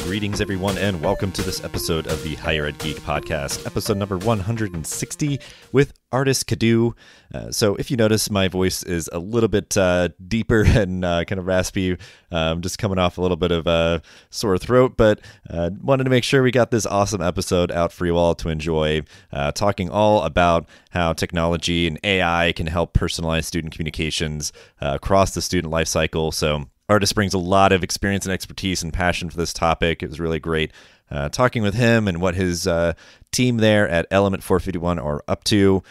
Greetings, everyone, and welcome to this episode of the Higher Ed Geek Podcast, episode number 160 with Ardis Kadiu. So if you notice, my voice is a little bit deeper and kind of raspy, just coming off a little bit of a sore throat, but wanted to make sure we got this awesome episode out for you all to enjoy, talking all about how technology and AI can help personalize student communications across the student lifecycle. So Ardis brings a lot of experience and expertise and passion for this topic. It was really great talking with him and what his team there at Element 451 are up to.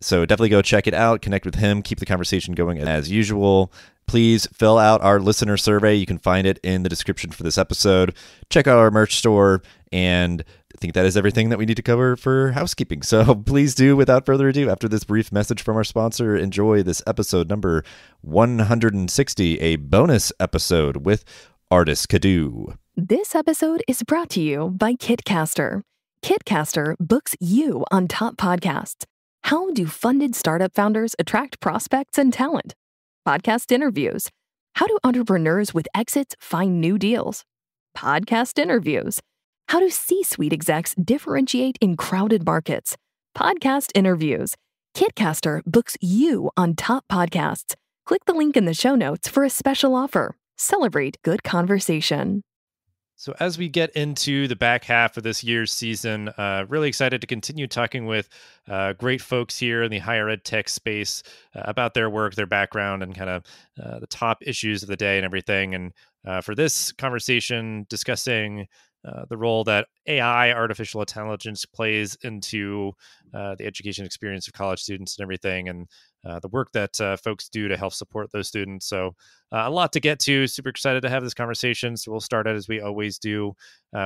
So definitely go check it out, connect with him, keep the conversation going as usual. Please fill out our listener survey. You can find it in the description for this episode. Check out our merch store, and I think that is everything that we need to cover for housekeeping. So please do, without further ado, after this brief message from our sponsor, enjoy this episode number 160, a bonus episode with Ardis Kadiu. This episode is brought to you by Kitcaster. Kitcaster books you on top podcasts. How do funded startup founders attract prospects and talent? Podcast interviews. How do entrepreneurs with exits find new deals? Podcast interviews. How do C-suite execs differentiate in crowded markets? Podcast interviews. Kitcaster books you on top podcasts. Click the link in the show notes for a special offer. Celebrate good conversation. So as we get into the back half of this year's season, really excited to continue talking with great folks here in the higher ed tech space about their work, their background, and kind of the top issues of the day and everything. And for this conversation, discussing the role that AI, artificial intelligence, plays into the education experience of college students and everything, and the work that folks do to help support those students. So a lot to get to. Super excited to have this conversation. So we'll start out as we always do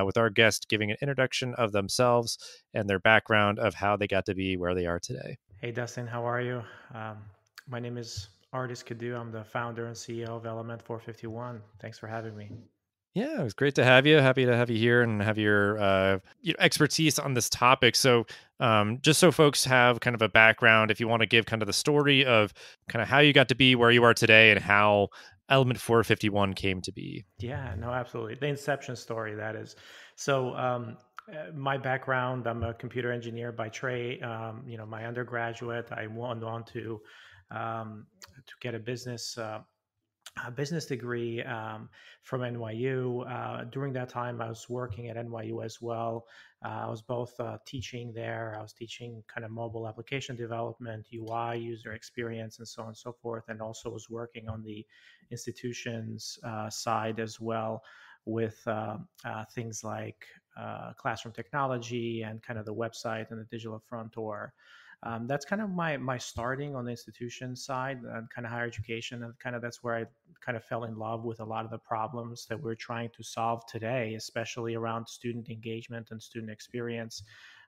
with our guest giving an introduction of themselves and their background of how they got to be where they are today. Hey, Dustin, how are you? My name is Ardis Kadiu. I'm the founder and CEO of Element 451. Thanks for having me. Yeah, it was great to have you. Happy to have you here and have your expertise on this topic. So just so folks have kind of a background, if you want to give kind of the story of kind of how you got to be where you are today and how Element 451 came to be. Yeah, no, absolutely. The inception story, that is. So my background, I'm a computer engineer by trade. My undergraduate, I went on to get a business degree from NYU. During that time, I was working at NYU as well. I was both teaching there. I was teaching kind of mobile application development, UI, user experience, and so on and so forth, and also was working on the institution's side as well with things like classroom technology and kind of the website and the digital front door. That's kind of my starting on the institution side and kind of higher education. And kind of that's where I kind of fell in love with a lot of the problems that we're trying to solve today, especially around student engagement and student experience.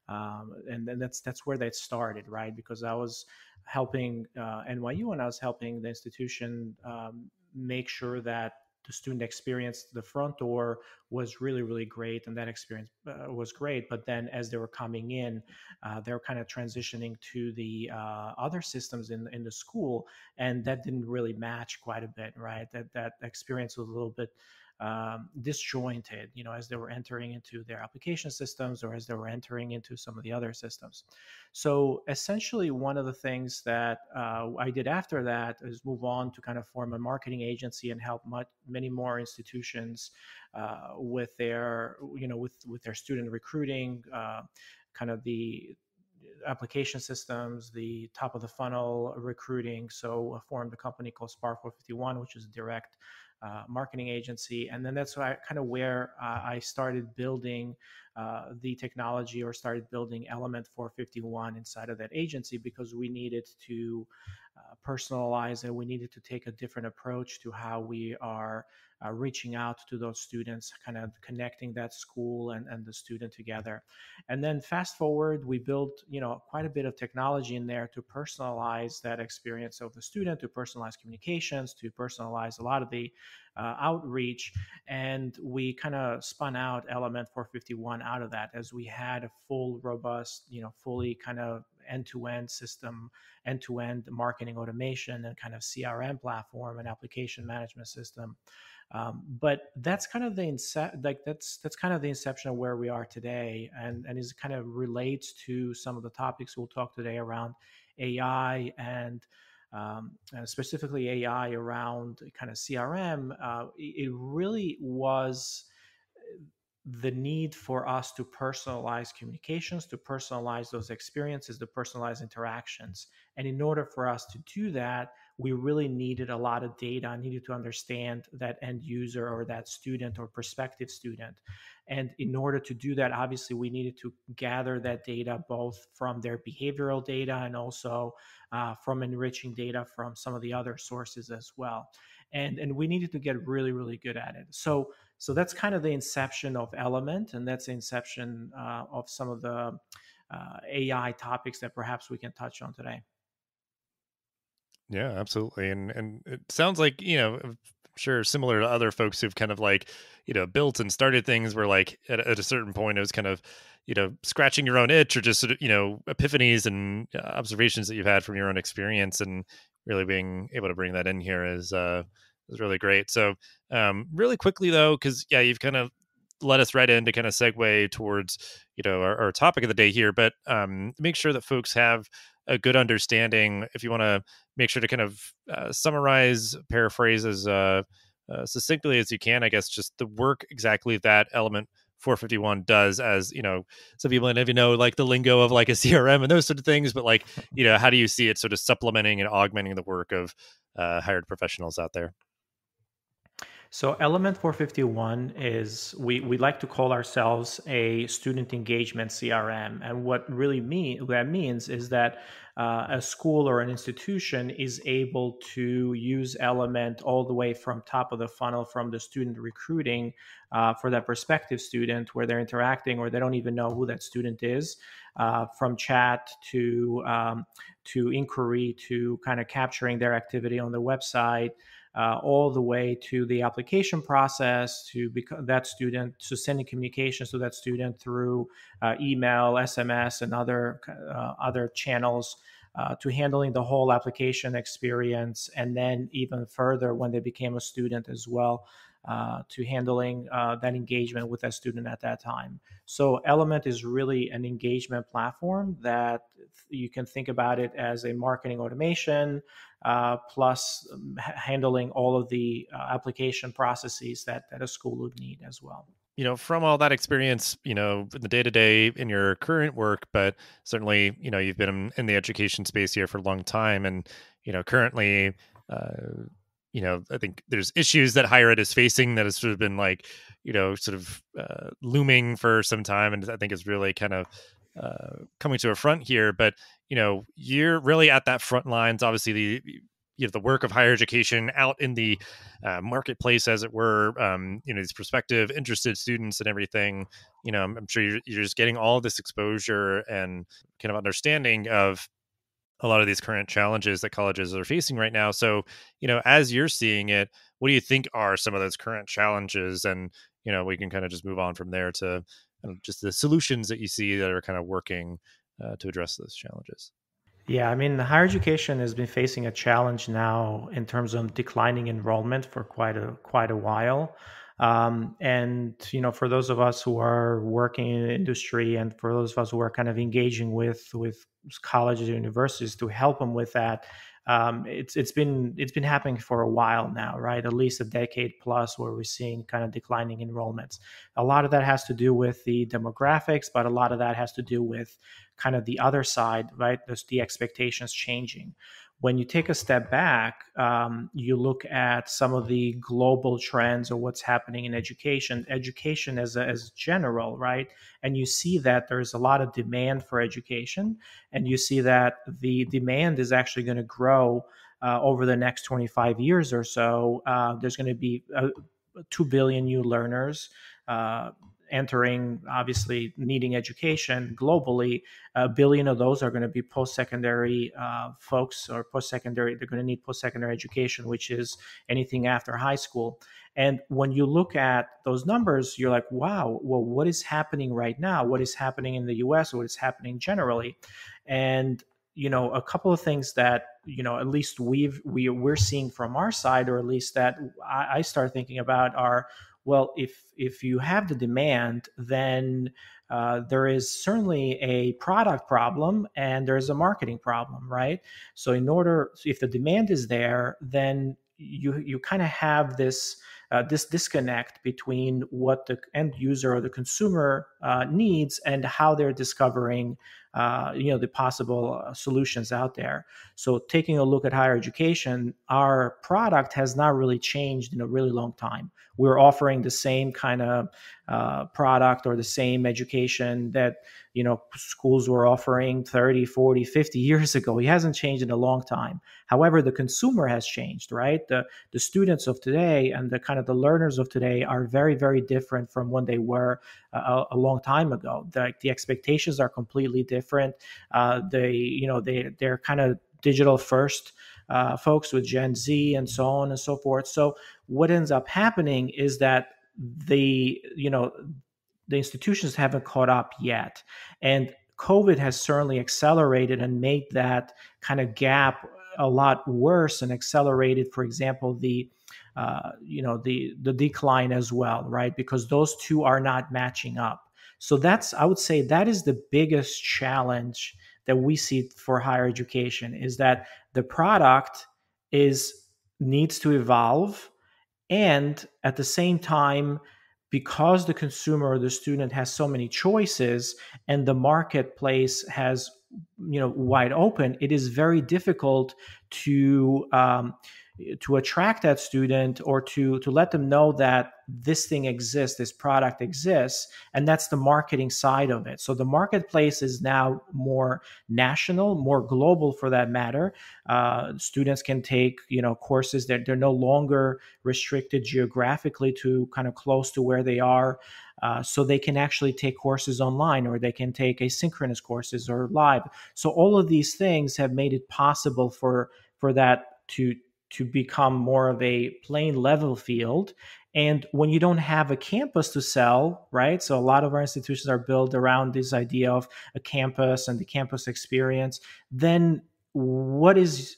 And then that's where that started, right? Because I was helping NYU and I was helping the institution make sure that the student experience, the front door was really, really great. And that experience was great. But then as they were coming in, they were kind of transitioning to the other systems in the school. And that didn't really match quite a bit, right? That experience was a little bit disjointed, as they were entering into their application systems or as they were entering into some of the other systems. So essentially, one of the things that I did after that is move on to kind of form a marketing agency and help many more institutions with their, with their student recruiting, kind of the application systems, the top of the funnel recruiting. So I formed a company called Spark 451, which is a direct marketing agency. And then that's where I started building the technology, or started building Element 451 inside of that agency, because we needed to personalize it. We needed to take a different approach to how we are reaching out to those students, kind of connecting that school and the student together. And then fast forward, we built, quite a bit of technology in there to personalize that experience of the student, to personalize communications, to personalize a lot of the outreach. And we kind of spun out Element 451 out of that, as we had a full, robust, fully kind of end-to-end system, end-to-end marketing automation and kind of CRM platform and application management system. But that's kind of that's kind of the inception of where we are today, and is kind of relates to some of the topics we'll talk today around AI and specifically AI around kind of CRM. It really was the need for us to personalize communications, to personalize those experiences, to personalize interactions. And in order for us to do that, we really needed a lot of data, needed to understand that end user or that student or prospective student. And in order to do that, obviously, we needed to gather that data both from their behavioral data and also from enriching data from some of the other sources as well. And we needed to get really, really good at it. So that's kind of the inception of Element, and that's the inception of some of the AI topics that perhaps we can touch on today. Yeah, absolutely. And it sounds like, I'm sure similar to other folks who've kind of like, built and started things where like at a certain point it was kind of, scratching your own itch or just sort of, epiphanies and observations that you've had from your own experience, and really being able to bring that in here is really great. So really quickly though, because yeah, you've kind of led us right in to kind of segue towards, our topic of the day here, but make sure that folks have a good understanding. If you want to make sure to kind of summarize, paraphrase as succinctly as you can, I guess, just the work exactly that Element 451 does, as some people maybe know like the lingo of like a CRM and those sort of things, but like, how do you see it sort of supplementing and augmenting the work of hired professionals out there? So Element 451 is, we like to call ourselves a student engagement CRM. And what that means is that a school or an institution is able to use Element all the way from top of the funnel, from the student recruiting for that prospective student where they're interacting or they don't even know who that student is, from chat to inquiry to kind of capturing their activity on the website, all the way to the application process, to that student, to sending communications to that student through email, SMS, and other channels, to handling the whole application experience, and then even further when they became a student as well, to handling that engagement with that student at that time. So Element is really an engagement platform that you can think about it as a marketing automation, plus handling all of the application processes that a school would need as well. From all that experience, the day to day in your current work, but certainly, you've been in the education space here for a long time. And, currently, I think there's issues that higher ed is facing that has sort of been like, looming for some time. And I think it's really kind of coming to a front here. But, you're really at that front lines. Obviously, the work of higher education out in the marketplace, as it were, these prospective interested students and everything, I'm sure you're just getting all this exposure and kind of understanding of a lot of these current challenges that colleges are facing right now. So, as you're seeing it, what do you think are some of those current challenges? And, we can kind of just move on from there to just the solutions that you see that are kind of working to address those challenges. Yeah, I mean, higher education has been facing a challenge now in terms of declining enrollment for quite a while. And for those of us who are working in the industry, and for those of us who are kind of engaging with colleges and universities to help them with that, it's been happening for a while now, right? At least a decade plus, where we're seeing kind of declining enrollments. A lot of that has to do with the demographics, but a lot of that has to do with kind of the other side, right? There's the expectations changing. When you take a step back, you look at some of the global trends or what's happening in education as general, right? And you see that there's a lot of demand for education, and you see that the demand is actually going to grow over the next 25 years or so. There's going to be 2 billion new learners. entering, obviously needing education globally. A billion of those are going to be post-secondary folks, or post-secondary. They're going to need post-secondary education, which is anything after high school. And when you look at those numbers, you're like, wow, well, what is happening right now? What is happening in the US? What is happening generally? And a couple of things that at least we're seeing from our side, or at least that I start thinking about, are, well, if you have the demand, then there is certainly a product problem and there's a marketing problem, right? So if the demand is there, then you kind of have this disconnect between what the end user or the consumer needs and how they're discovering the possible solutions out there. So taking a look at higher education, our product has not really changed in a really long time. We're offering the same kind of product or the same education that schools were offering 30, 40, 50 years ago. It hasn't changed in a long time. However, the consumer has changed, right? The students of today and the kind of the learners of today are very, very different from when they were a long time ago. The expectations are completely different. They're kind of digital first folks with Gen Z and so on and so forth. So what ends up happening is that the institutions haven't caught up yet, and COVID has certainly accelerated and made that kind of gap a lot worse, and accelerated, for example, the decline as well, right? Because those two are not matching up. So I would say that is the biggest challenge that we see for higher education, is that the product needs to evolve, and at the same time, because the consumer or the student has so many choices and the marketplace has wide open, it is very difficult to attract that student, or to let them know that this thing exists, this product exists. And that's the marketing side of it. So the marketplace is now more national, more global for that matter. Students can take courses that they're no longer restricted geographically to kind of close to where they are. So they can actually take courses online, or they can take asynchronous courses or live. So all of these things have made it possible for that to become more of a plain level field. And when you don't have a campus to sell, right? So a lot of our institutions are built around this idea of a campus and the campus experience. Then what is,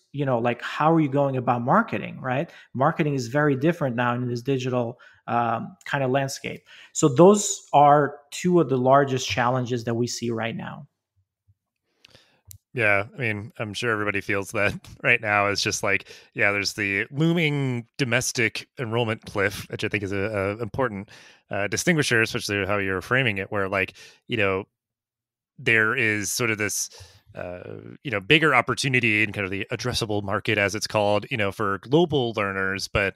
how are you going about marketing, right? Marketing is very different now in this digital kind of landscape. So those are two of the largest challenges that we see right now. Yeah, I mean, I'm sure everybody feels that right now. It's just like, yeah, there's the looming domestic enrollment cliff, which I think is a important distinguisher, especially how you're framing it, where there is sort of this, bigger opportunity in kind of the addressable market, as it's called, for global learners, but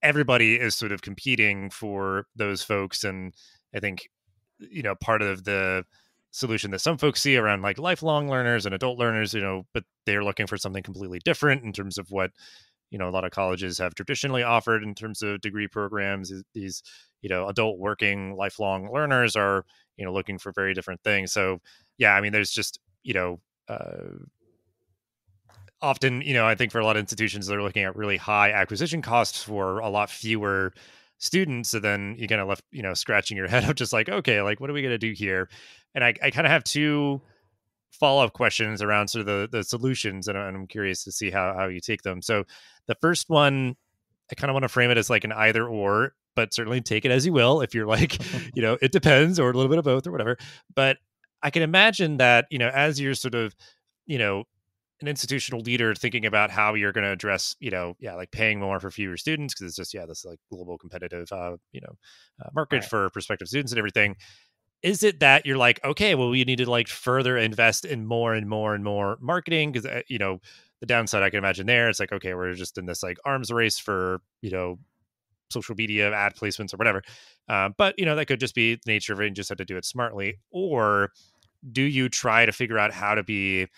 everybody is sort of competing for those folks. And I think, part of the solution that some folks see around like lifelong learners and adult learners, but they're looking for something completely different in terms of what, a lot of colleges have traditionally offered in terms of degree programs. These, adult working lifelong learners are, looking for very different things. So yeah, I mean, there's just, often, I think for a lot of institutions, they're looking at really high acquisition costs for a lot fewer students. So then you kind of left, scratching your head up, just like, okay, like, what are we going to do here? And I kind of have two follow-up questions around sort of the solutions, and I'm curious to see how you take them. So the first one, I kind of want to frame it as like an either or, but certainly take it as you will. If you're like, it depends, or a little bit of both or whatever. But I can imagine that, as you're sort of, an institutional leader thinking about how you're going to address, like paying more for fewer students, because it's just, this like global competitive, market Right. for prospective students and everything. Is it that you're like, okay, well, we need to like further invest in more and more and more marketing? Because, the downside I can imagine there, it's like, okay, we're just in this like arms race for, social media ad placements or whatever. But, that could just be the nature of it and just have to do it smartly. Or do you try to figure out how to be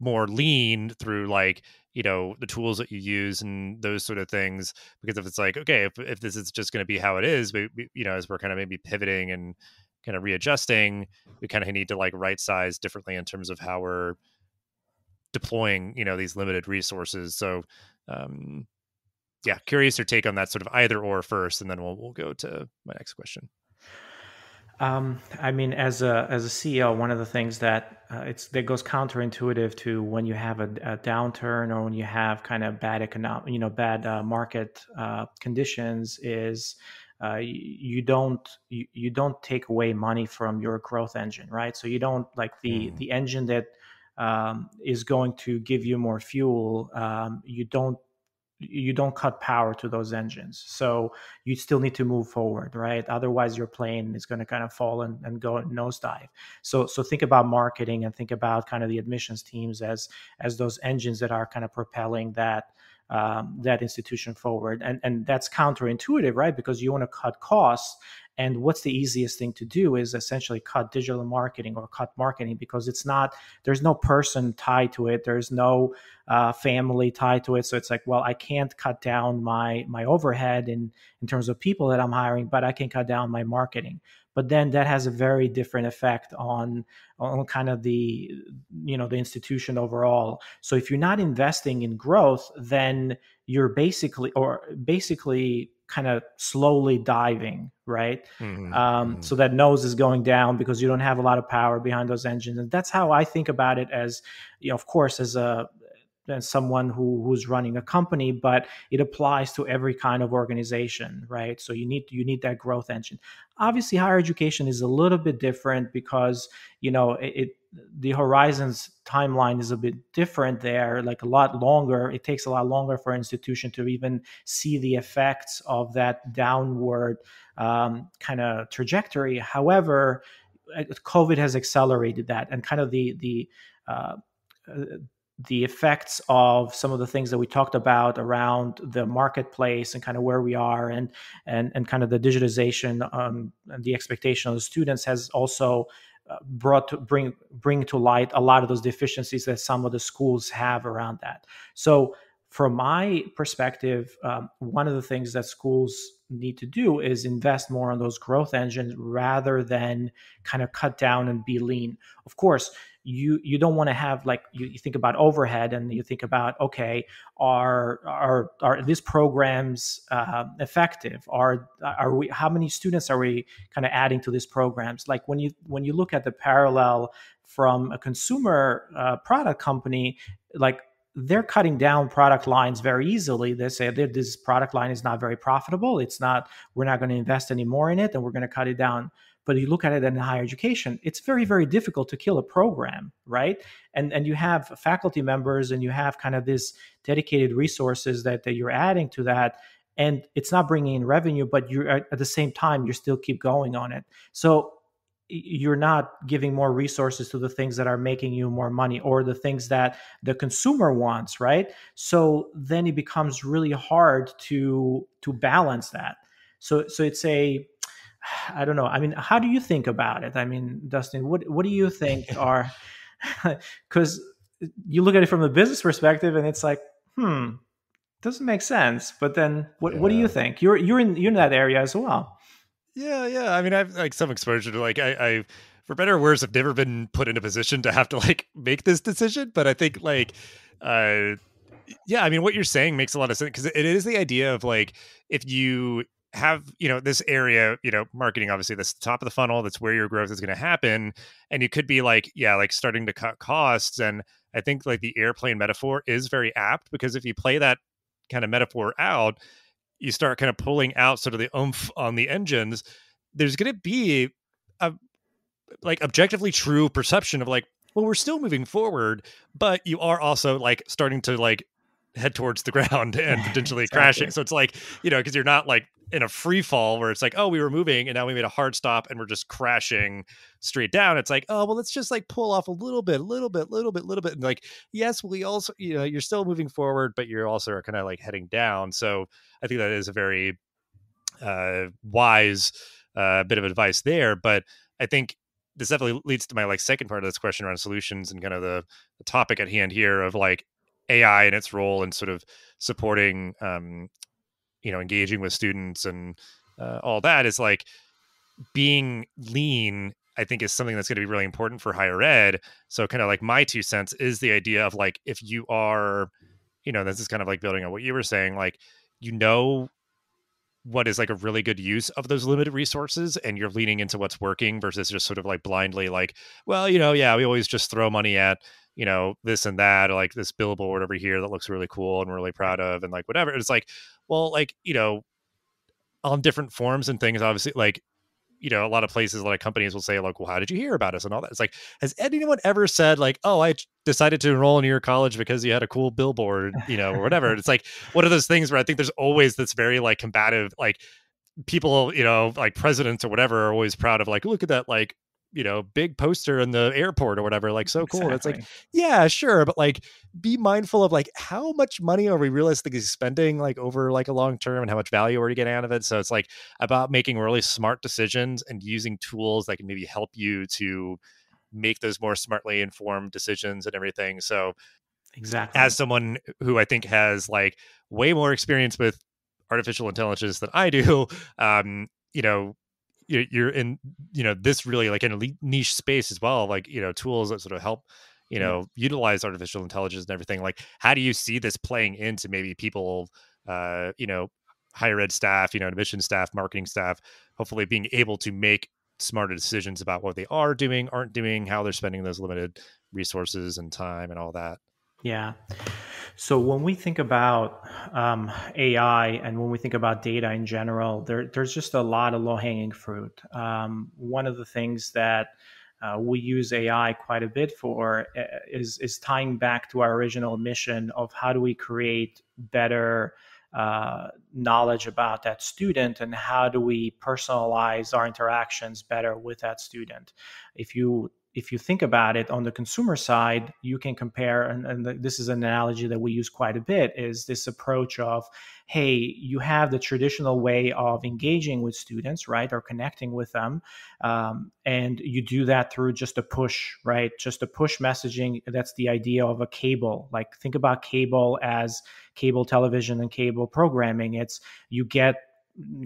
more lean through like, the tools that you use and those sort of things. Because if it's like, okay, if this is just going to be how it is, as we're kind of maybe pivoting and kind of readjusting, we kind of need to like right size differently in terms of how we're deploying, these limited resources. So, yeah, curious your take on that sort of either or first, and then we'll go to my next question. I mean, as a CEO, one of the things that that goes counterintuitive to when you have a downturn or when you have kind of bad bad market conditions is you don't take away money from your growth engine, right? So you don't like the engine that is going to give you more fuel. You don't cut power to those engines, so you still need to move forward, right? Otherwise your plane is going to kind of fall and go nosedive. So think about marketing and think about kind of the admissions teams as those engines that are kind of propelling that institution forward. And that's counterintuitive, right? Because you want to cut costs. And what's the easiest thing to do is essentially cut digital marketing or cut marketing, because there's no person tied to it. There's no family tied to it. So it's like, well, I can't cut down my overhead in terms of people that I'm hiring, but I can cut down my marketing. But then that has a very different effect on kind of the institution overall. So if you're not investing in growth, then you're basically kind of slowly diving, right? So that nose is going down because you don't have a lot of power behind those engines. And that's how I think about it, as of course, as someone who's running a company, but it applies to every kind of organization, right? So you need that growth engine. Obviously, higher education is a little bit different because the Horizons timeline is a bit different there, like a lot longer. It takes a lot longer for an institution to even see the effects of that downward kind of trajectory. However, COVID has accelerated that, and kind of the effects of some of the things that we talked about around the marketplace and kind of where we are and kind of the digitization and the expectation of the students has also bring to light a lot of those deficiencies that some of the schools have around that. So from my perspective, one of the things that schools need to do is invest more on those growth engines rather than kind of cut down and be lean. Of course, you don't want to have, like, you think about overhead and you think about, okay, are these programs effective? Are we, how many students are we kind of adding to these programs? Like when you look at the parallel from a consumer product company, like they're cutting down product lines very easily. They say this product line is not very profitable. We're not going to invest any more in it and we're going to cut it down. But you look at it in higher education, it's very, very difficult to kill a program, right? And you have faculty members and you have kind of this dedicated resources that you're adding to that. And it's not bringing in revenue, but you're at the same time, you still keep going on it. So you're not giving more resources to the things that are making you more money or the things that the consumer wants, right? So then it becomes really hard to balance that. So it's I don't know. I mean, how do you think about it? I mean, Dustin, what do you think are, because you look at it from the business perspective and it's like, doesn't make sense. But then what do you think? You're in that area as well. Yeah. I mean, I've like some exposure to I for better or worse, I've never been put in a position to have to like make this decision. But I think yeah, I mean, what you're saying makes a lot of sense because it is the idea of like, if you have, this area, marketing, obviously that's the top of the funnel, that's where your growth is going to happen. And you could be like, yeah, like starting to cut costs. And I think like the airplane metaphor is very apt because if you play that kind of metaphor out, you start kind of pulling out sort of the oomph on the engines. There's going to be a like objectively true perception of like, well, we're still moving forward, but you are also like starting to like head towards the ground and potentially crashing. So it's like, because you're not like in a free fall where it's like, oh, we were moving and now we made a hard stop and we're just crashing straight down. It's like, oh, well, let's just like pull off a little bit. And like, yes, we also, you're still moving forward, but you're also kind of like heading down. So I think that is a very wise bit of advice there. But I think this definitely leads to my like second part of this question around solutions and kind of the topic at hand here of like AI and its role in sort of supporting, engaging with students and all that is like being lean. I think is something that's going to be really important for higher ed. So kind of like my 2 cents is the idea of like, if you are, this is kind of like building on what you were saying, like, what is like a really good use of those limited resources and you're leaning into what's working versus just sort of like blindly like, well, yeah, we always just throw money at, this and that, or like this billboard over here that looks really cool and we're really proud of and like whatever. It's like, well, like, on different forms and things, obviously, like, a lot of places, a lot of companies will say like, well, how did you hear about us and all that? It's like, has anyone ever said like, oh, I decided to enroll in your college because you had a cool billboard, or whatever? It's like one of those things where I think there's always this very like combative, like people, like presidents or whatever are always proud of like, look at that, like, big poster in the airport or whatever, like so cool. Exactly. It's like, yeah, sure. But like, be mindful of like, how much money are we realistically spending like over like a long term and how much value are you getting out of it? So it's like about making really smart decisions and using tools that can maybe help you to make those more smartly informed decisions and everything. So exactly, as someone who I think has like way more experience with artificial intelligence than I do, you're in, this really like in a niche space as well, like, tools that sort of help, utilize artificial intelligence and everything. Like, how do you see this playing into maybe people, higher ed staff, admission staff, marketing staff, hopefully being able to make smarter decisions about what they are doing, aren't doing, how they're spending those limited resources and time and all that? Yeah. So when we think about AI and when we think about data in general, there's just a lot of low-hanging fruit. One of the things that we use AI quite a bit for is tying back to our original mission of how do we create better knowledge about that student and how do we personalize our interactions better with that student. If you think about it on the consumer side, you can compare, and this is an analogy that we use quite a bit, is this approach of, hey, you have the traditional way of engaging with students, right, or connecting with them, and you do that through just a push, right, just a push messaging. That's the idea of a cable. Like, think about cable as cable television and cable programming. It's you get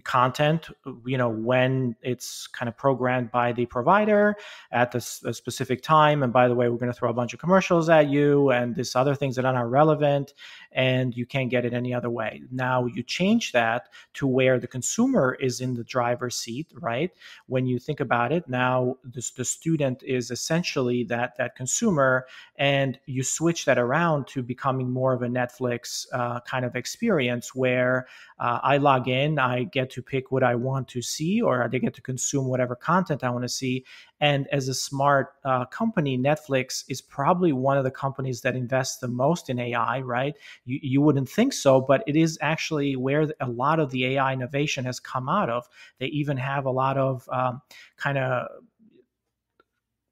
content, when it's kind of programmed by the provider at a specific time. And by the way, we're going to throw a bunch of commercials at you and these other things that are not relevant, and you can't get it any other way. Now you change that to where the consumer is in the driver's seat, right? When you think about it, now the student is essentially that consumer, and you switch that around to becoming more of a Netflix kind of experience where I log in, I get to pick what I want to see, or I get to consume whatever content I want to see. And as a smart company, Netflix is probably one of the companies that invests the most in AI, right? You wouldn't think so, but it is actually where a lot of the AI innovation has come out of. They even have a lot of kind of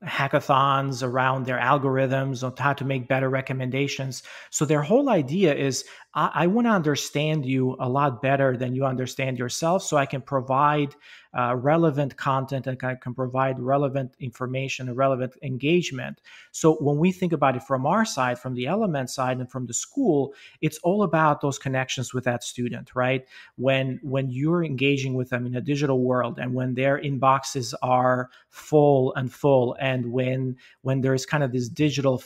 hackathons around their algorithms on how to make better recommendations. So their whole idea is, I want to understand you a lot better than you understand yourself, so I can provide relevant content and I can provide relevant information and relevant engagement. So when we think about it from our side, from the element side and from the school, it's all about those connections with that student, right? When you're engaging with them in a digital world, and when their inboxes are full, and when there's kind of this digital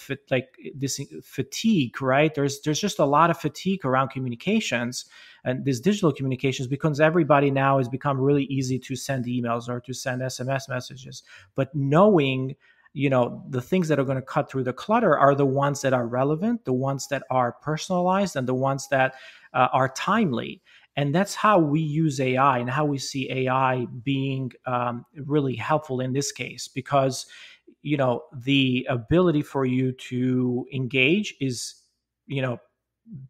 this fatigue, right? There's just a lot of fatigue around communications and these digital communications, because everybody now has become really easy to send emails or to send SMS messages. But knowing, the things that are going to cut through the clutter are the ones that are relevant, the ones that are personalized, and the ones that are timely. And that's how we use AI and how we see AI being really helpful in this case, because, the ability for you to engage is,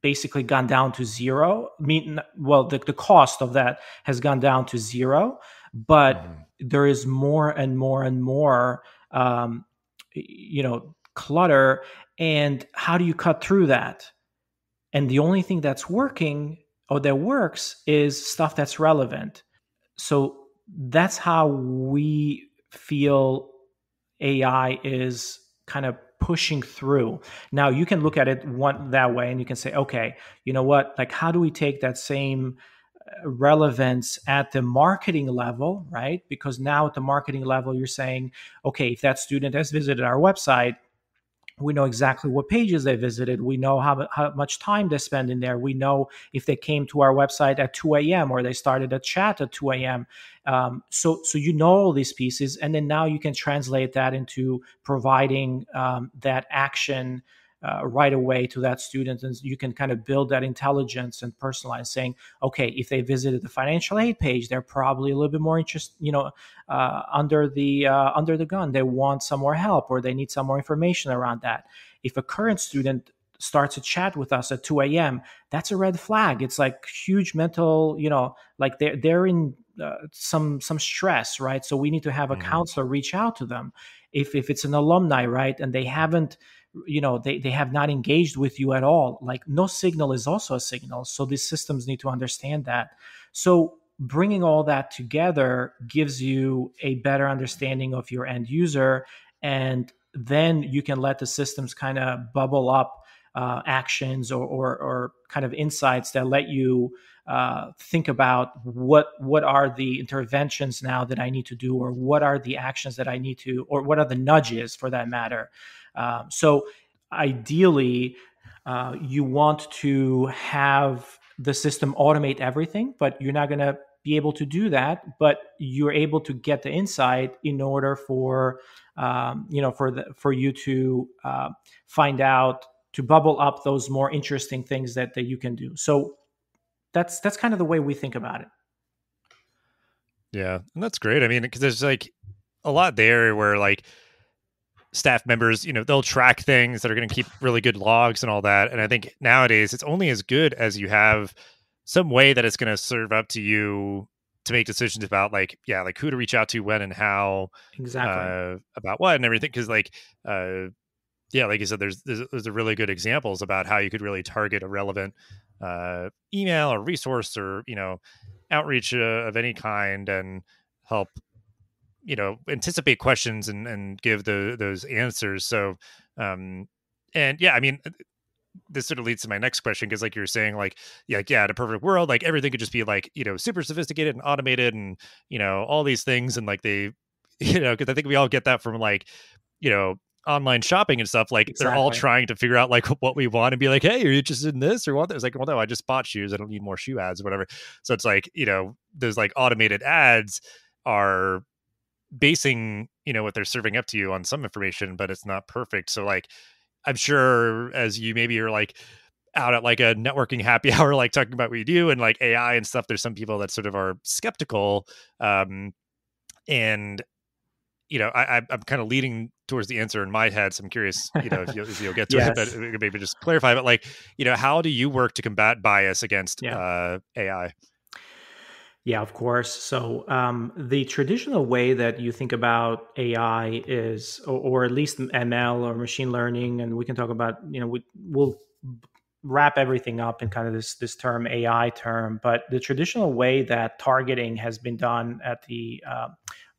basically gone down to zero. The cost of that has gone down to zero, but there is more and more and more, clutter. And how do you cut through that? And the only thing that's working or that works is stuff that's relevant. So that's how we feel AI is kind of pushing through. Now you can look at it that way, and you can say, okay, you know what? Like, how do we take that same relevance at the marketing level, right? Because now at the marketing level, you're saying, okay, if that student has visited our website, we know exactly what pages they visited. We know how much time they spend in there. We know if they came to our website at 2 a.m. or they started a chat at 2 a.m. So you know all these pieces, and then now you can translate that into providing that action right away to that student, and you can kind of build that intelligence and personalize, saying, okay, if they visited the financial aid page, they're probably a little bit more interested, under the gun. They want some more help, or they need some more information around that. If a current student starts a chat with us at 2 a.m., that's a red flag. It's like huge mental, like they're in some stress, right? So we need to have a counselor reach out to them. If it's an alumni, right, and they haven't, they have not engaged with you at all, like no signal is also a signal. So these systems need to understand that. So bringing all that together gives you a better understanding of your end user, and then you can let the systems kind of bubble up actions or kind of insights that let you think about what are the interventions now that I need to do, or what are the actions that I need to, or what are the nudges for that matter. So ideally, you want to have the system automate everything, but you're not going to be able to do that. But you're able to get the insight in order for you to find out, to bubble up those more interesting things that you can do. So that's kind of the way we think about it. Yeah, and that's great. I mean, because there's like a lot there where like staff members, they'll track things that are going to keep really good logs and all that. And I think nowadays it's only as good as you have some way that it's going to serve up to you to make decisions about like who to reach out to, when and how, exactly, about what and everything. Because like like you said, there's a really good examples about how you could really target a relevant email or resource or outreach of any kind, and help anticipate questions and give those answers. So and yeah, I mean, this sort of leads to my next question, because like you're saying, like in a perfect world, like everything could just be like super sophisticated and automated and all these things, and like they because I think we all get that from like online shopping and stuff. Like they're all trying to figure out like what we want and be like, hey, are you interested in this or what? It's like, well, no, I just bought shoes, I don't need more shoe ads or whatever. So it's like those like automated ads are basing what they're serving up to you on some information, but it's not perfect. So like I'm sure as you maybe are like out at like a networking happy hour, like talking about what you do and like AI and stuff, there's some people that sort of are skeptical, and I'm kind of leading towards the answer in my head, so I'm curious if you'll get to it, but maybe just clarify. But like how do you work to combat bias against AI? Yeah, of course. So the traditional way that you think about AI is, or at least ML or machine learning, and we can talk about, we'll wrap everything up in kind of this term AI term. But the traditional way that targeting has been done at the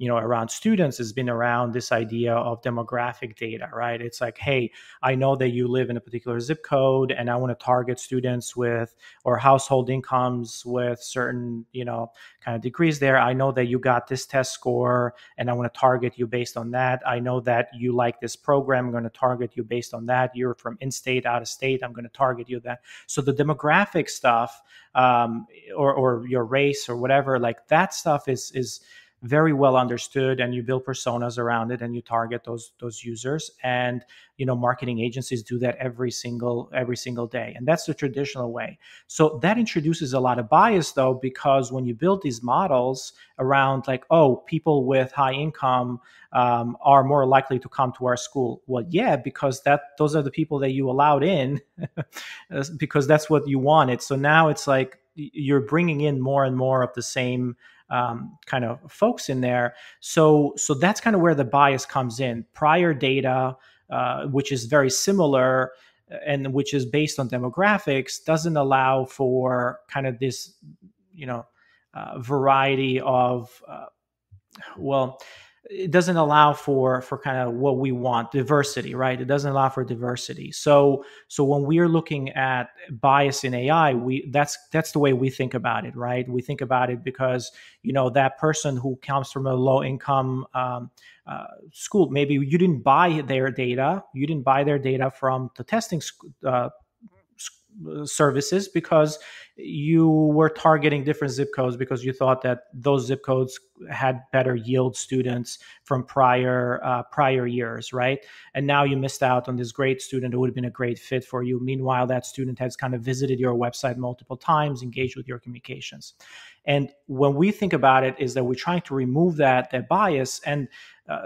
around students has been around this idea of demographic data, right? It's like, hey, I know that you live in a particular zip code, and I want to target students with, or household incomes with certain, kind of degrees there. I know that you got this test score, and I want to target you based on that. I know that you like this program. I'm going to target you based on that. You're from in-state, out of state. I'm going to target you that. So the demographic stuff, or your race or whatever, like that stuff is very well understood, and you build personas around it, and you target those users. And marketing agencies do that every single day, and that's the traditional way. So that introduces a lot of bias, though, because when you build these models around like, oh, people with high income are more likely to come to our school. Well, yeah, because those are the people that you allowed in because that's what you wanted. So now it's like you're bringing in more and more of the same kind of folks in there. So that's kind of where the bias comes in. Prior data, which is very similar and which is based on demographics, doesn't allow for kind of this, variety of, it doesn't allow for kind of what we want, diversity, right? It doesn't allow for diversity. So when we are looking at bias in AI, that's the way we think about it, right? We think about it because that person who comes from a low income school, maybe you didn't buy their data, from the testing services because you were targeting different zip codes because you thought that those zip codes had better yield students from prior years, right? And now you missed out on this great student who would have been a great fit for you. Meanwhile, that student has kind of visited your website multiple times, engaged with your communications. And when we think about it, is that we're trying to remove that bias. And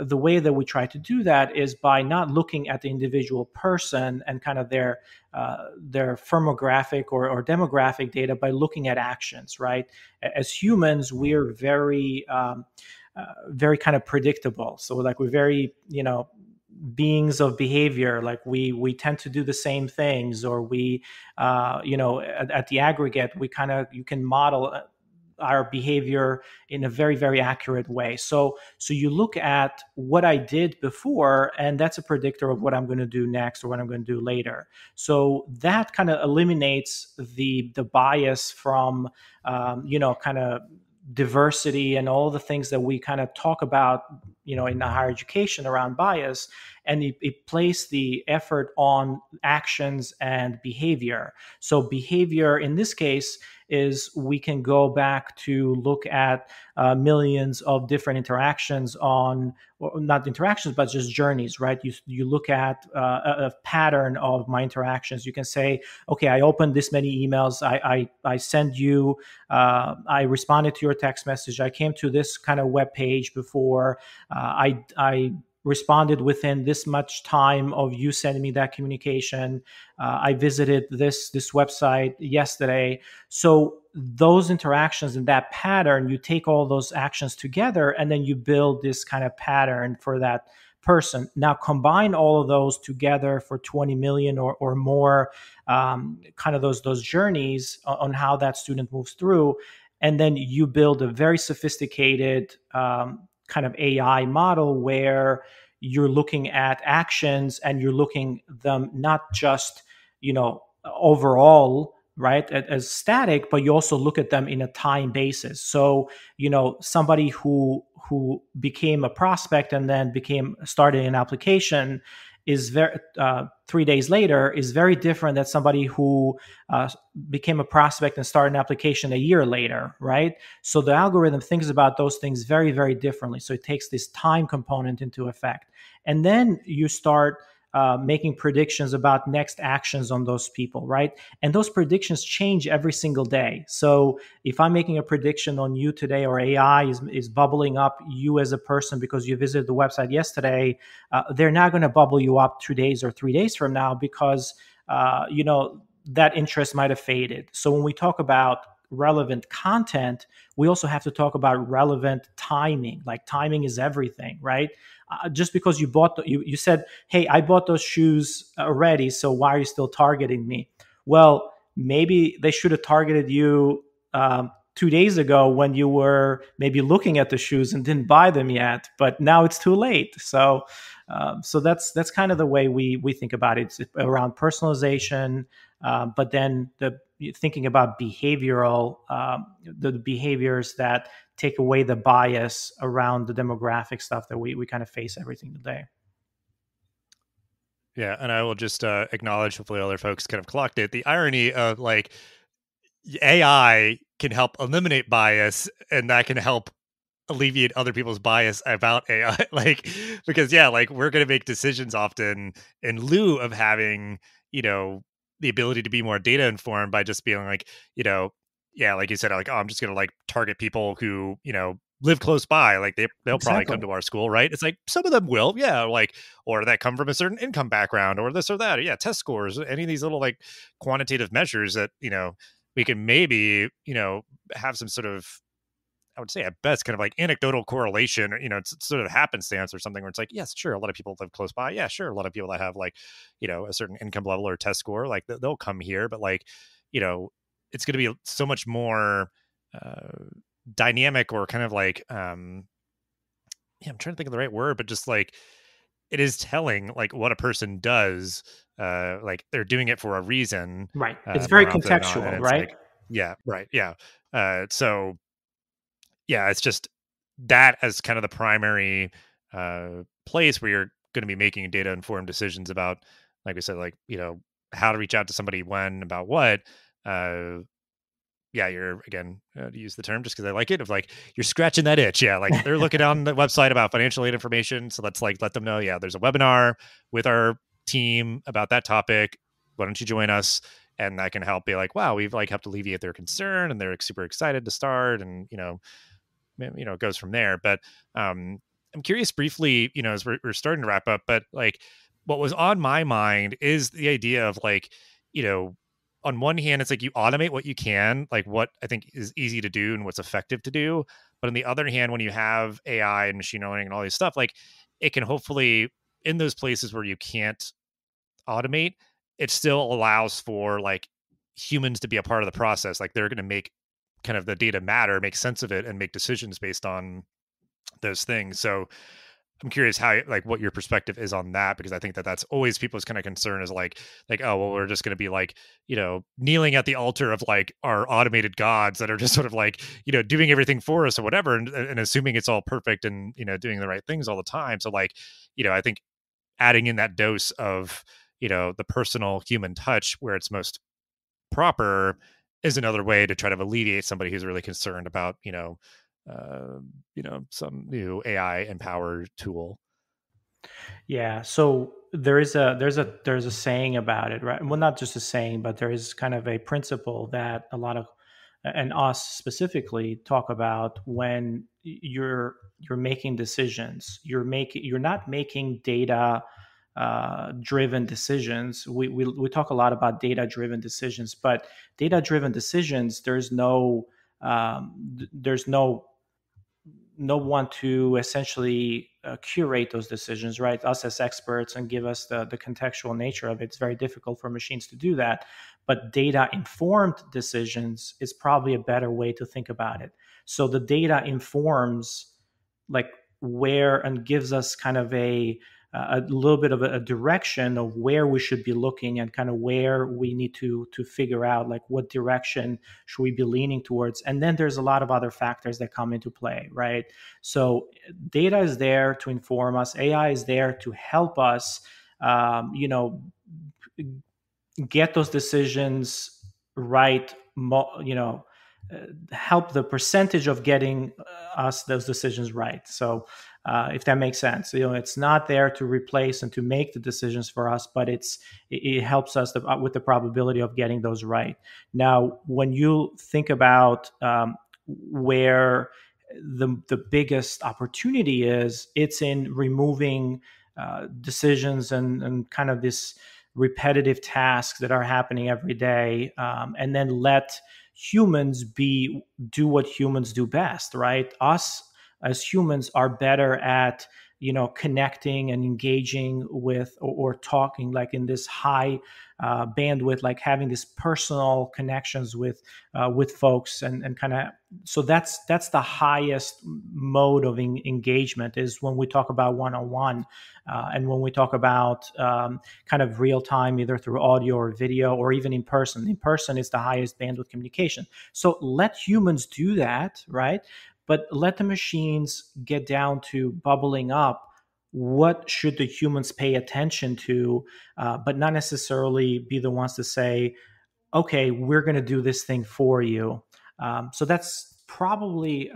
the way that we try to do that is by not looking at the individual person and kind of their firmographic or demographic data, by looking at actions, right? As humans, we're very kind of predictable. So like we're very, beings of behavior. Like we tend to do the same things, or we, at the aggregate, you can model our behavior in a very, very accurate way. So you look at what I did before, and that's a predictor of what I'm going to do next or what I'm going to do later. So that kind of eliminates the bias from, kind of diversity and all the things that we kind of talk about, in the higher education around bias. And it placed the effort on actions and behavior. So behavior in this case is we can go back to look at millions of different interactions or not interactions, but just journeys, right? You look at a pattern of my interactions. You can say, okay, I opened this many emails. I sent you, I responded to your text message. I came to this kind of web page before. I responded within this much time of you sending me that communication. I visited this website yesterday. So those interactions and that pattern, you take all those actions together, and then you build this kind of pattern for that person. Now combine all of those together for 20 million or more, kind of those journeys on how that student moves through. And then you build a very sophisticated kind of AI model where you're looking at actions and you're looking them not just, overall, right, as static, but you also look at them in a time basis. So, somebody who became a prospect and then started an application is 3 days later is very different than somebody who became a prospect and started an application a year later, right? So the algorithm thinks about those things very, very differently. So it takes this time component into effect. And then you start making predictions about next actions on those people, right? And those predictions change every single day. So if I'm making a prediction on you today, or AI is bubbling up you as a person because you visited the website yesterday, they're not going to bubble you up 2 days or 3 days from now because, that interest might have faded. So when we talk about relevant content, we also have to talk about relevant timing. Like timing is everything, right? Just because you you said, hey, I bought those shoes already, so why are you still targeting me? Well, maybe they should have targeted you 2 days ago when you were maybe looking at the shoes and didn't buy them yet, but now it's too late. So that's kind of the way we think about it. It's around personalization, but then thinking about behavioral, the behaviors that take away the bias around the demographic stuff that we kind of face every single day. Yeah, and I will just acknowledge, hopefully other folks kind of clocked it, the irony of like AI can help eliminate bias, and that can help alleviate other people's bias about AI. Like, because like we're going to make decisions often in lieu of having, the ability to be more data informed by just being like, like you said, like, oh, I'm just going to like target people who, live close by. Like they'll probably come to our school, right? It's like some of them will, like, or that come from a certain income background or this or that. Or, test scores, any of these little like quantitative measures that, we can maybe, have some sort of, I would say at best, kind of like anecdotal correlation, or, it's sort of happenstance or something where it's like, yes, sure, a lot of people live close by. Yeah, sure. A lot of people that have like, a certain income level or test score, like they'll come here. But like, it's going to be so much more dynamic or kind of like I'm trying to think of the right word, but just like it is telling like what a person does, like they're doing it for a reason, Right. It's very more often than not. And contextual, it's right? like, yeah, right. Yeah. So yeah, it's just that as kind of the primary place where you're going to be making data informed decisions about, like we said, like, how to reach out to somebody when, about what. Uh, yeah, you're again, to use the term just because I like it, of like you're scratching that itch. Yeah, like they're looking on the website about financial aid information. So let's like let them know, yeah, there's a webinar with our team about that topic. Why don't you join us? And that can help be like, wow, we've like helped alleviate their concern, and they're like, super excited to start. And it goes from there. But I'm curious briefly, as we're starting to wrap up, but like what was on my mind is the idea of like, on one hand, it's like you automate what you can, like what I think is easy to do and what's effective to do. But on the other hand, when you have AI and machine learning and all this stuff, like it can hopefully, in those places where you can't automate, it still allows for like humans to be a part of the process. Like they're going to make kind of the data matter, make sense of it, and make decisions based on those things. So I'm curious how, like, what your perspective is on that, because I think that that's always people's kind of concern is like, oh, well, we're just going to be like, kneeling at the altar of like our automated gods that are just sort of like, doing everything for us or whatever, and assuming it's all perfect and, doing the right things all the time. So like, I think adding in that dose of, the personal human touch where it's most proper is another way to try to alleviate somebody who's really concerned about, uh, some new AI empowered tool. Yeah. So there's a saying about it, right? Well, not just a saying, but there is kind of a principle that a lot of, and us specifically, talk about when you're making decisions. You're not making data driven decisions. We talk a lot about data driven decisions, but data driven decisions, there's no one to essentially curate those decisions, right? Us as experts, and give us the contextual nature of it. It's very difficult for machines to do that. But data informed decisions is probably a better way to think about it. So the data informs like where, and gives us kind of a little bit of a direction of where we should be looking, and kind of where we need to figure out like what direction should we be leaning towards. And then there's a lot of other factors that come into play, right? So data is there to inform us, AI is there to help us get those decisions right, help the percentage of getting us those decisions right. So if that makes sense, it's not there to replace and to make the decisions for us, but it helps us with the probability of getting those right. Now, when you think about where the biggest opportunity is, it's in removing decisions and kind of this repetitive tasks that are happening every day, and then let humans do what humans do best, right? Us as humans are better at connecting and engaging with, or talking like in this high bandwidth, like having these personal connections with folks, and kind of, so that's the highest mode of engagement, is when we talk about one-on-one, and when we talk about kind of real time, either through audio or video, or even in person. In person is the highest bandwidth communication. So let humans do that, right? But let the machines get down to bubbling up what should the humans pay attention to, but not necessarily be the ones to say, okay, we're going to do this thing for you. So that's probably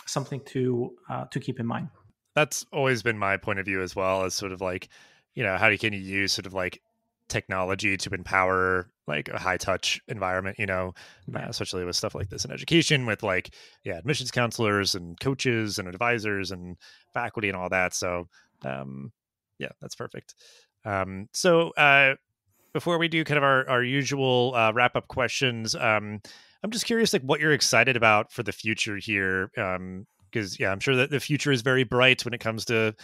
something to keep in mind. That's always been my point of view as well, as sort of like, how can you use sort of like technology to empower like a high touch environment, Right. especially with stuff like this in education, with like, admissions counselors and coaches and advisors and faculty and all that. So, that's perfect. So before we do kind of our usual wrap up questions, I'm just curious, like what you're excited about for the future here. Because I'm sure that the future is very bright when it comes to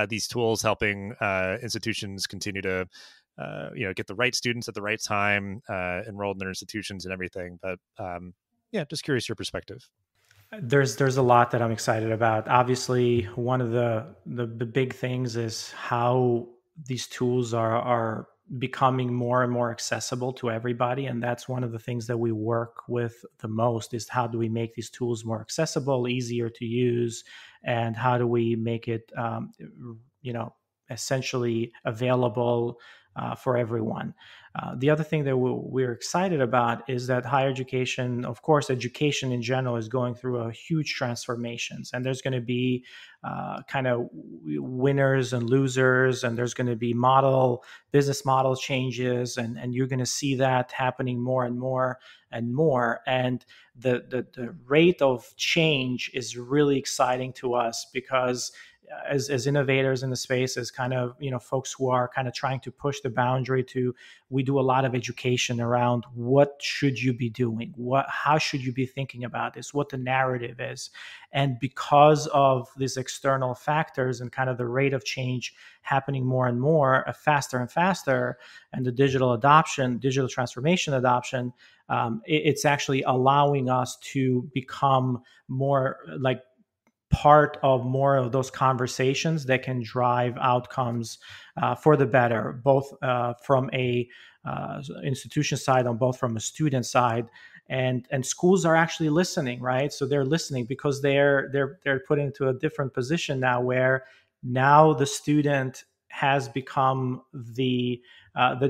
these tools helping institutions continue to get the right students at the right time, enrolled in their institutions and everything. But just curious your perspective. There's a lot that I'm excited about. Obviously, one of the big things is how these tools are becoming more and more accessible to everybody, and that's one of the things that we work with the most, is how do we make these tools more accessible, easier to use, and how do we make it you know essentially available for everyone. The other thing that we're excited about is that higher education, of course, education in general is going through a huge transformations, and there's going to be kind of winners and losers, and there's going to be business model changes, and you're going to see that happening more and more and more. And the rate of change is really exciting to us, because as innovators in the space, as kind of folks who are kind of trying to push the boundary, we do a lot of education around what should you be doing, how should you be thinking about this, what the narrative is. And because of these external factors and kind of the rate of change happening more and more, faster and faster, and the digital transformation adoption, it's actually allowing us to become more like part of more of those conversations that can drive outcomes for the better, both from a institution side, and both from a student side. And schools are actually listening, right? So they're listening because they're put into a different position now, where now the student has become the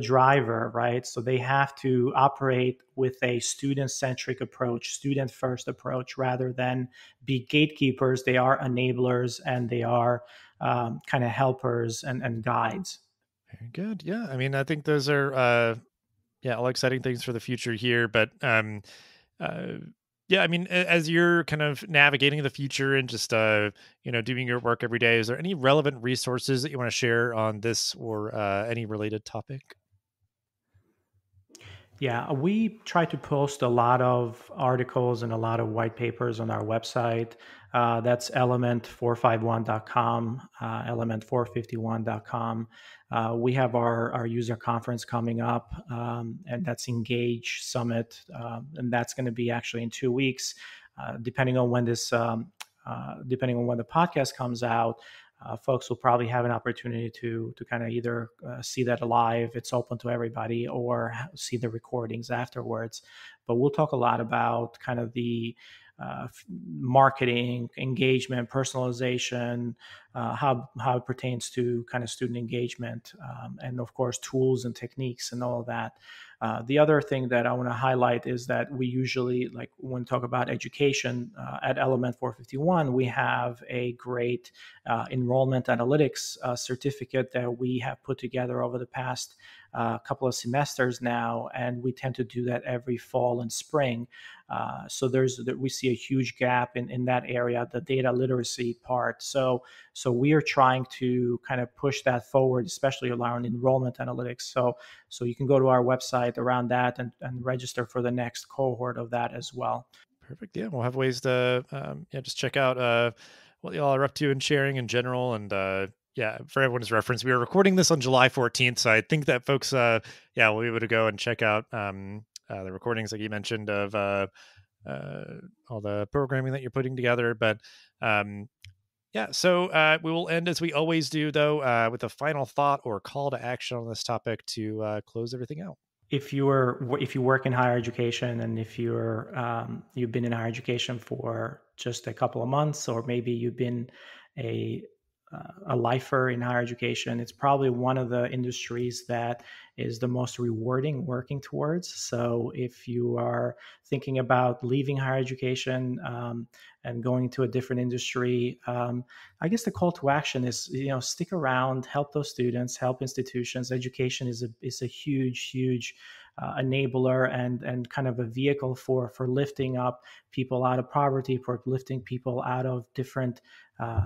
driver, right? So they have to operate with a student-centric approach, student-first approach, rather than be gatekeepers. They are enablers, and they are kind of helpers and guides. Very good. Yeah. I mean, I think those are, all exciting things for the future here. But uh, yeah, I mean, as you're kind of navigating the future and just, doing your work every day, is there any relevant resources that you want to share on this or any related topic? Yeah, we try to post a lot of articles and a lot of white papers on our website. That's element451.com, element451.com. We have our user conference coming up, and that's Engage Summit, and that's going to be actually in 2 weeks, depending on when depending on when the podcast comes out. Folks will probably have an opportunity to kind of either see that live, it's open to everybody, or see the recordings afterwards. But we'll talk a lot about kind of the marketing, engagement, personalization, how it pertains to kind of student engagement, and of course tools and techniques and all of that. The other thing that I want to highlight is that we usually, like when we talk about education at Element 451, we have a great enrollment analytics certificate that we have put together over the past couple of semesters now, and we tend to do that every fall and spring. So we see a huge gap in that area, the data literacy part. So we are trying to kind of push that forward, especially around enrollment analytics. So you can go to our website around that and register for the next cohort of that as well. Perfect. Yeah, we'll have ways to just check out what y'all are up to and sharing in general. And for everyone's reference, we are recording this on July 14th, so I think that folks will be able to go and check out the recordings like you mentioned of all the programming that you're putting together. But so we will end as we always do, though, with a final thought or call to action on this topic to close everything out. If you work in higher education, and if you've been in higher education for just a couple of months, or maybe you've been a lifer in higher education, it's probably one of the industries that is the most rewarding working towards. So if you are thinking about leaving higher education and going to a different industry, I guess the call to action is, stick around, help those students, help institutions. Education is a huge enabler and kind of a vehicle for lifting up people out of poverty, for lifting people out of different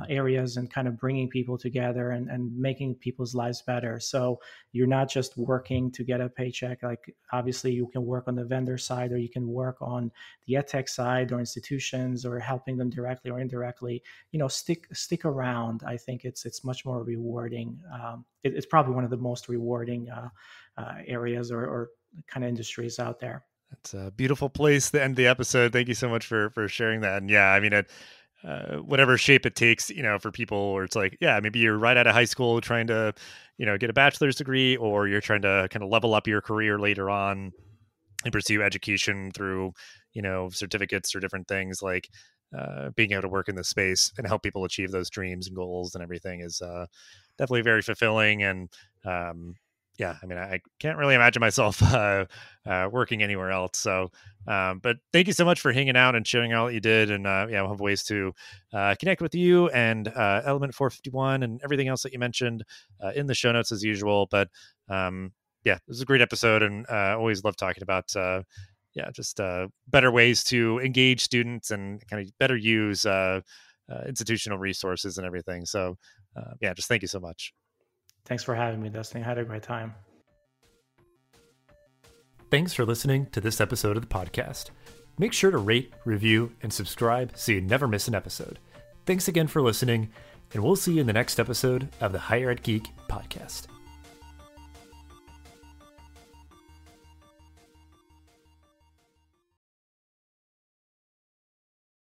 areas, and kind of bringing people together and making people's lives better. So you're not just working to get a paycheck. Like, obviously you can work on the vendor side, or you can work on the edtech side, or institutions, or helping them directly or indirectly. Stick around. I think it's much more rewarding. It's probably one of the most rewarding areas or kind of industries out there. It's a beautiful place to end the episode. Thank you so much for sharing that. And yeah, I mean, whatever shape it takes, for people where it's like, yeah, maybe you're right out of high school trying to, get a bachelor's degree, or you're trying to kind of level up your career later on and pursue education through, certificates or different things, like being able to work in this space and help people achieve those dreams and goals and everything is definitely very fulfilling. And yeah, I mean, I can't really imagine myself working anywhere else. So, but thank you so much for hanging out and showing all that you did. And we'll have ways to connect with you and Element 451 and everything else that you mentioned in the show notes as usual. But yeah, this is a great episode, and always love talking about just better ways to engage students and kind of better use institutional resources and everything. So just thank you so much. Thanks for having me, Dustin. I had a great time. Thanks for listening to this episode of the podcast. Make sure to rate, review, and subscribe so you never miss an episode. Thanks again for listening, and we'll see you in the next episode of the Higher Ed Geek podcast.